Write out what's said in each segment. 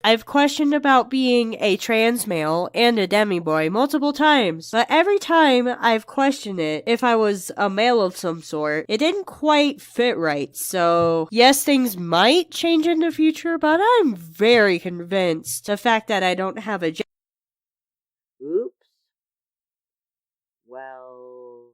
I've questioned about being a trans male and a demi-boy multiple times, but every time I've questioned it, if I was a male of some sort, it didn't quite fit right. So, yes, things might change in the future, but I'm very convinced the fact that I don't have a Oops. Well,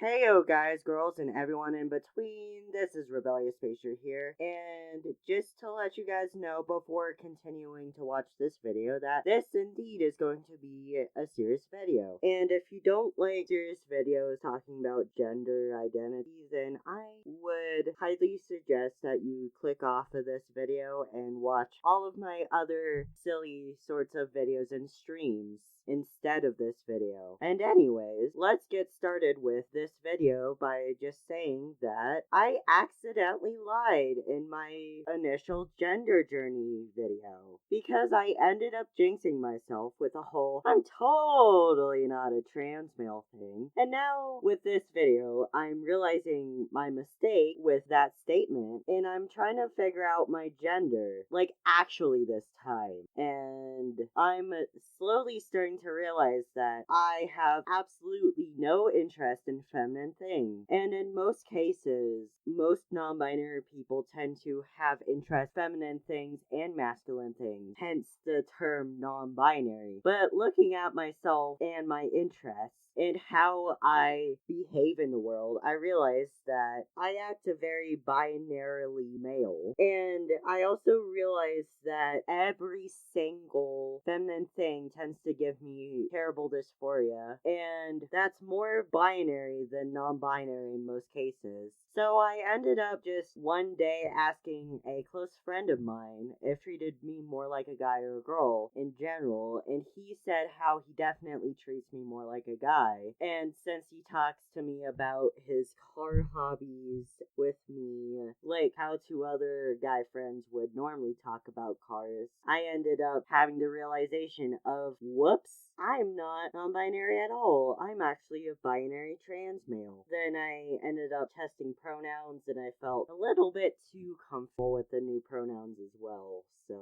Heyo guys, girls, and everyone in between, this is Rebellious Pastry here, and just to let you guys know before continuing to watch this video that this indeed is going to be a serious video. And if you don't like serious videos talking about gender identity, then I would highly suggest that you click off of this video and watch all of my other silly sorts of videos and streams instead of this video. And anyways, let's get started with this video by just saying that I accidentally lied in my initial gender journey video because I ended up jinxing myself with a whole I'm totally not a trans male thing. And now with this video, I'm realizing my mistake with that statement and I'm trying to figure out my gender, like actually this time. And I'm slowly starting to realize that I have absolutely no interest in feminine things. And in most cases, most non-binary people tend to have interest in feminine things and masculine things, hence the term non-binary. But looking at myself and my interests and how I behave in the world, I realize that I act a very binarily male. And I also realize that every single feminine thing tends to give me terrible dysphoria, and that's more binary than non-binary in most cases. So I ended up just one day asking a close friend of mine if he treated me more like a guy or a girl in general, and he said how he definitely treats me more like a guy. And since he talks to me about his car hobbies with me, like how two other guy friends would normally talk about cars, I ended up having the realization of, whoops, I'm not non-binary at all. I'm actually a binary trans male. Then I ended up testing pronouns and I felt a little bit too comfortable with the new pronouns as well. So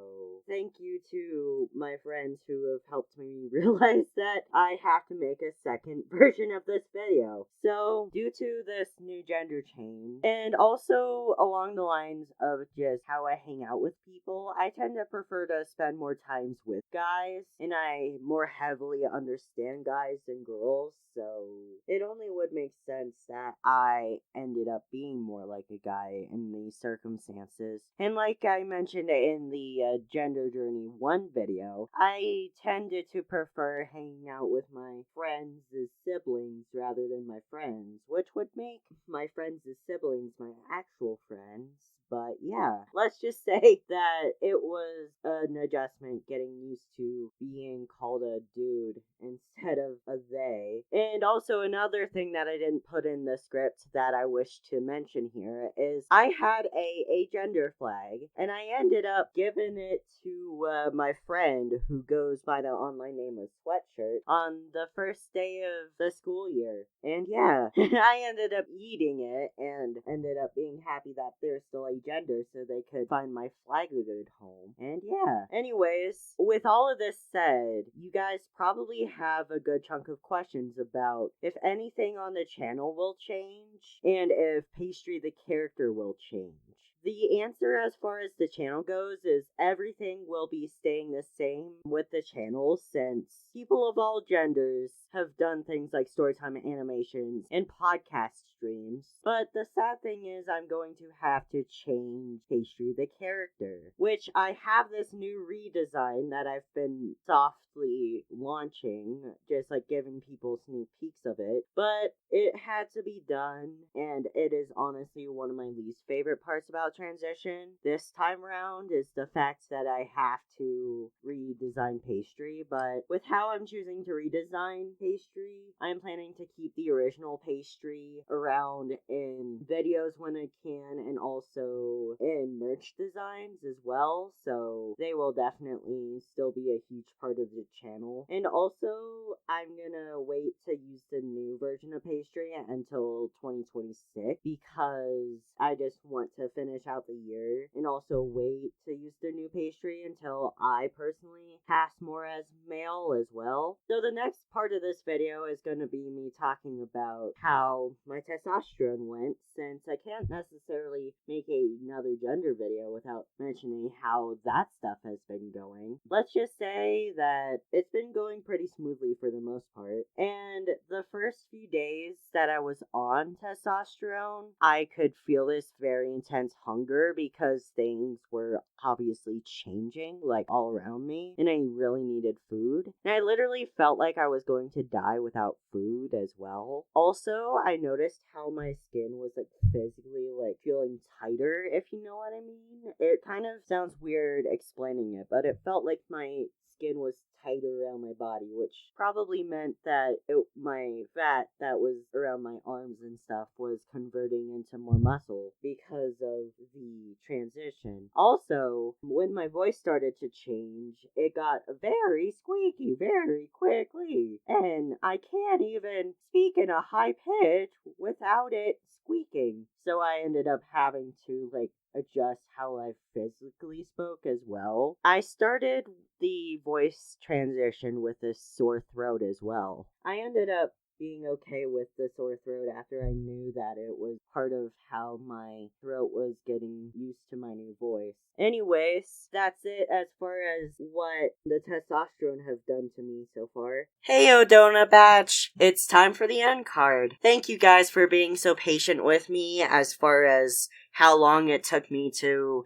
thank you to my friends who have helped me realize that I have to make a second version of this video. So due to this new gender change, and also along the lines of just how I hang out with people, I tend to prefer to spend more times with guys, and I more heavily understand guys than girls, so it only would make sense that I ended up being more like a guy in these circumstances. And like I mentioned in the Gender Journey 1 video, I tended to prefer hanging out with my friends as siblings rather than my friends, which would make my friends as siblings my actual friends. But yeah, let's just say that it was an adjustment getting used to being called a dude instead of a they. And also another thing that I didn't put in the script that I wish to mention here is I had a gender flag, and I ended up giving it to my friend who goes by the online name of Sweatshirt on the first day of the school year. And yeah, I ended up eating it and ended up being happy that there's still a gender so they could find my flag good home. And yeah. Anyways, with all of this said, you guys probably have a good chunk of questions about if anything on the channel will change and if Pastry the character will change. The answer as far as the channel goes is everything will be staying the same with the channel since people of all genders have done things like storytime animations and podcast streams. But the sad thing is I'm going to have to change Pastry the character, which I have this new redesign that I've been softly launching, just like giving people sneak peeks of it, but it had to be done, and it is honestly one of my least favorite parts about transition this time around is the fact that I have to redesign Pastry. But with how I'm choosing to redesign Pastry, I'm planning to keep the original Pastry around in videos when I can, and also in merch designs as well, so they will definitely still be a huge part of the channel. And And also, I'm gonna wait to use the new version of Pastry until 2026 because I just want to finish out the year and also wait to use the new Pastry until I personally pass more as male as well. So the next part of this video is going to be me talking about how my testosterone went, since I can't necessarily make another gender video without mentioning how that stuff has been going. Let's just say that it's been going pretty smoothly for the most part, and the first few days that I was on testosterone, I could feel this very intense hunger because things were obviously changing like all around me, and I really needed food, and I literally felt like I was going to die without food as well. Also, I noticed how my skin was like physically like feeling tighter, if you know what I mean. It kind of sounds weird explaining it, but it felt like my skin was tighter around my body, which probably meant that my fat that was around my arms and stuff was converting into more muscle because of the transition. Also, when my voice started to change, it got very squeaky very quickly, and I can't even speak in a high pitch without it squeaking. So I ended up having to adjust how I physically spoke as well. I started the voice transition with a sore throat as well. I ended up being okay with the sore throat after I knew that it was part of how my throat was getting used to my new voice. Anyways, that's it as far as what the testosterone have done to me so far. Heyo, Donut Batch! It's time for the end card. Thank you guys for being so patient with me as far as how long it took me to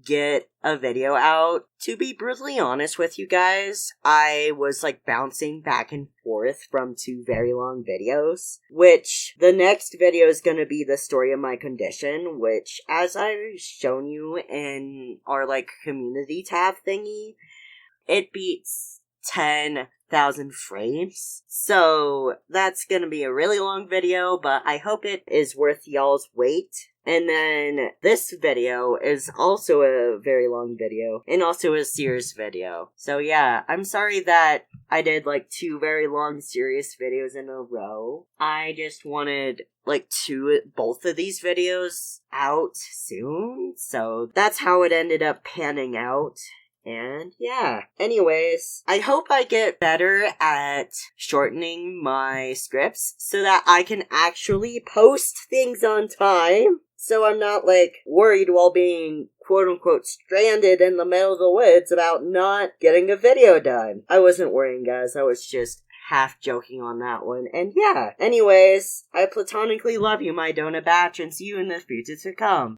get a video out. To be brutally honest with you guys, I was bouncing back and forth from 2 very long videos, which the next video is going to be the story of my condition, which, as I've shown you in our community tab thingy, it beats 10,000 frames. So that's gonna be a really long video, but I hope it is worth y'all's wait. And then this video is also a very long video, and also a serious video. So yeah, I'm sorry that I did 2 very long serious videos in a row. I just wanted both of these videos out soon, so that's how it ended up panning out. And yeah, anyways, I hope I get better at shortening my scripts so that I can actually post things on time. So I'm not worried while being quote unquote stranded in the middle of the woods about not getting a video done. I wasn't worrying, guys. I was just half joking on that one. And yeah, anyways, I platonically love you, my Donut Batch, and see you in the future to come.